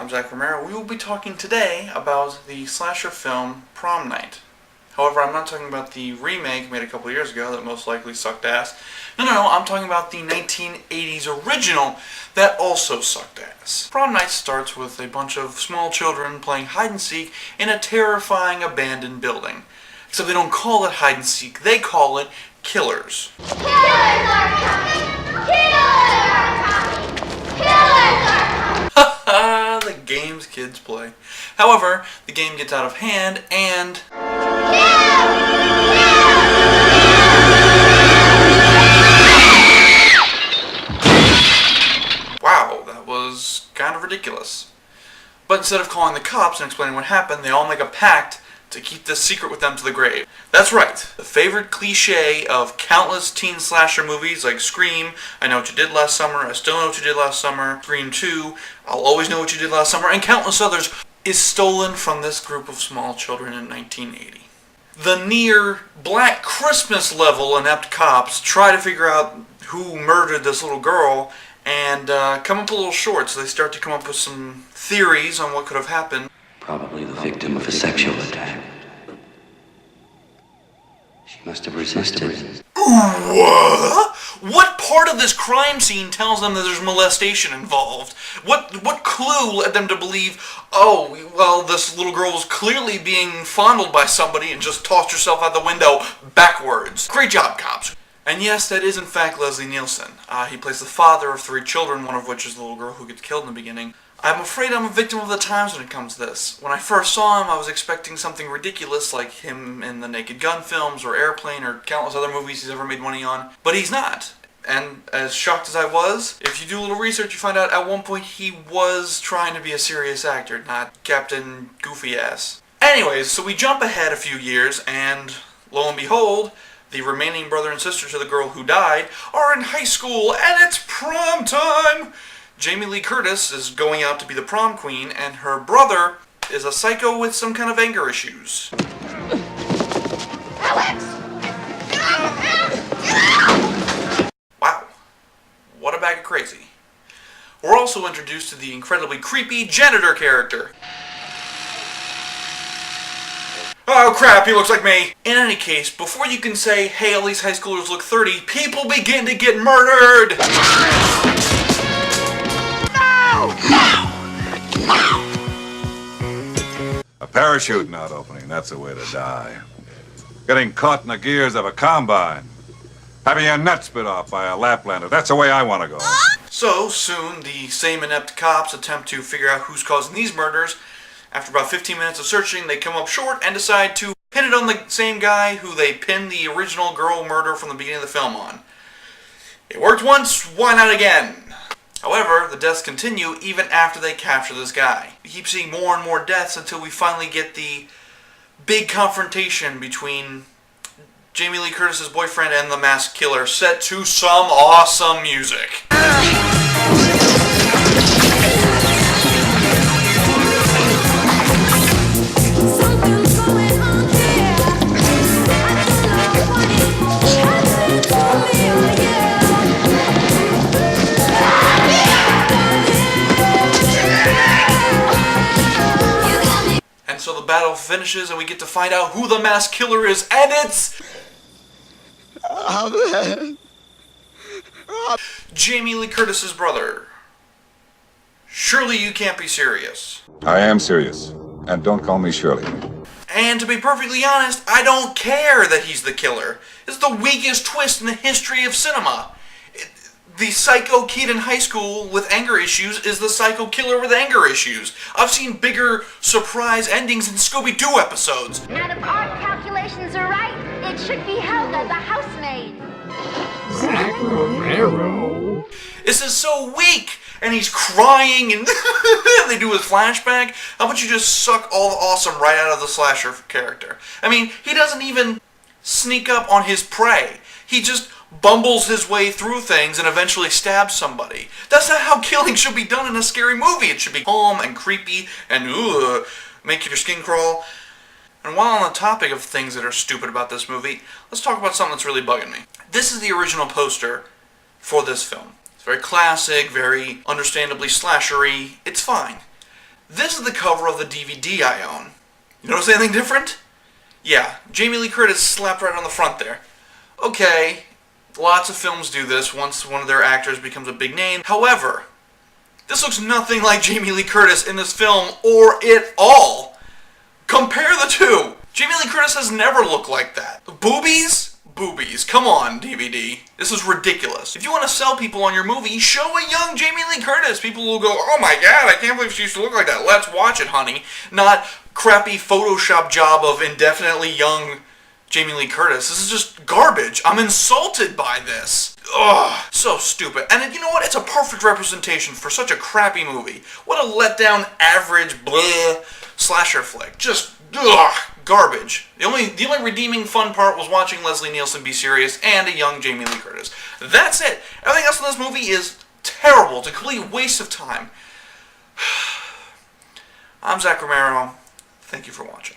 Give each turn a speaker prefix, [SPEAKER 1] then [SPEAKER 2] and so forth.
[SPEAKER 1] I'm Zach Romero. We will be talking today about the slasher film Prom Night. However, I'm not talking about the remake made a couple years ago that most likely sucked ass. No, I'm talking about the 1980s original that also sucked ass. Prom Night starts with a bunch of small children playing hide-and-seek in a terrifying abandoned building. Except they don't call it hide-and-seek, they call it killers.
[SPEAKER 2] Killers are coming! Killers are coming! Killers are coming!
[SPEAKER 1] The games kids play. However, the game gets out of hand and... Wow, that was kind of ridiculous. But instead of calling the cops and explaining what happened, they all make a pact to keep this secret with them to the grave. That's right, the favorite cliche of countless teen slasher movies like Scream, I Know What You Did Last Summer, I Still Know What You Did Last Summer, Scream 2, I'll Always Know What You Did Last Summer, and countless others, is stolen from this group of small children in 1980. The near Black Christmas level inept cops try to figure out who murdered this little girl and come up a little short, so they start to come up with some theories on what could have happened.
[SPEAKER 3] Probably the victim of a sexual attack. She must have resisted.
[SPEAKER 1] What? What part of this crime scene tells them that there's molestation involved? What clue led them to believe, oh, well, this little girl was clearly being fondled by somebody and just tossed herself out the window backwards? Great job, cops. And yes, that is in fact Leslie Nielsen. He plays the father of 3 children, one of which is the little girl who gets killed in the beginning. I'm afraid I'm a victim of the times when it comes to this. When I first saw him, I was expecting something ridiculous like him in the Naked Gun films or Airplane or countless other movies he's ever made money on. But he's not. And as shocked as I was, if you do a little research, you find out at one point he was trying to be a serious actor, not Captain Goofy Ass. Anyways, so we jump ahead a few years, and lo and behold, the remaining brother and sister to the girl who died are in high school, and it's prom time! Jamie Lee Curtis is going out to be the prom queen, and her brother is a psycho with some kind of anger issues.
[SPEAKER 2] Alex!
[SPEAKER 1] Wow. What a bag of crazy. We're also introduced to the incredibly creepy janitor character. Oh crap, he looks like me! In any case, before you can say, hey, all these high schoolers look 30, people begin to get murdered!
[SPEAKER 4] A parachute not opening, that's the way to die. Getting caught in the gears of a combine. Having your nuts bit off by a Laplander, that's the way I want to go.
[SPEAKER 1] So, soon, the same inept cops attempt to figure out who's causing these murders. After about 15 minutes of searching, they come up short and decide to pin it on the same guy who they pinned the original girl murder from the beginning of the film on. It worked once, why not again? However, the deaths continue even after they capture this guy. We keep seeing more and more deaths until we finally get the big confrontation between Jamie Lee Curtis's boyfriend and the masked killer, set to some awesome music. So the battle finishes and we get to find out who the masked killer is, and it's... Jamie Lee Curtis's brother. Surely you can't be serious.
[SPEAKER 4] I am serious, and don't call me Shirley.
[SPEAKER 1] And to be perfectly honest, I don't care that he's the killer. It's the weakest twist in the history of cinema. The psycho kid in high school with anger issues is the psycho killer with anger issues. I've seen bigger surprise endings in Scooby-Doo episodes.
[SPEAKER 2] Now, if our calculations are right, it should be Helga, the housemaid.
[SPEAKER 5] Zach Romero.
[SPEAKER 1] This is so weak! And he's crying and they do his flashback. How about you just suck all the awesome right out of the slasher character? I mean, he doesn't even sneak up on his prey. He just bumbles his way through things and eventually stabs somebody. That's not how killing should be done in a scary movie. It should be calm and creepy and make your skin crawl. And while on the topic of things that are stupid about this movie, let's talk about something that's really bugging me. This is the original poster for this film. It's very classic, very understandably slashery. It's fine. This is the cover of the DVD I own. You notice anything different? Yeah, Jamie Lee Curtis slapped right on the front there. Okay, lots of films do this once one of their actors becomes a big name. However, this looks nothing like Jamie Lee Curtis in this film or it all. Compare the two. Jamie Lee Curtis has never looked like that. Boobies? Boobies. Come on, DVD. This is ridiculous. If you want to sell people on your movie, show a young Jamie Lee Curtis. People will go, oh my god, I can't believe she used to look like that. Let's watch it, honey. Not crappy Photoshop job of indefinitely young Jamie Lee Curtis. This is just garbage. I'm insulted by this. Ugh, so stupid. And you know what? It's a perfect representation for such a crappy movie. What a letdown, average, bleh, slasher flick. Just, ugh, garbage. The only redeeming fun part was watching Leslie Nielsen be serious and a young Jamie Lee Curtis. That's it. Everything else in this movie is terrible. It's a complete waste of time. I'm Zach Romero. Thank you for watching.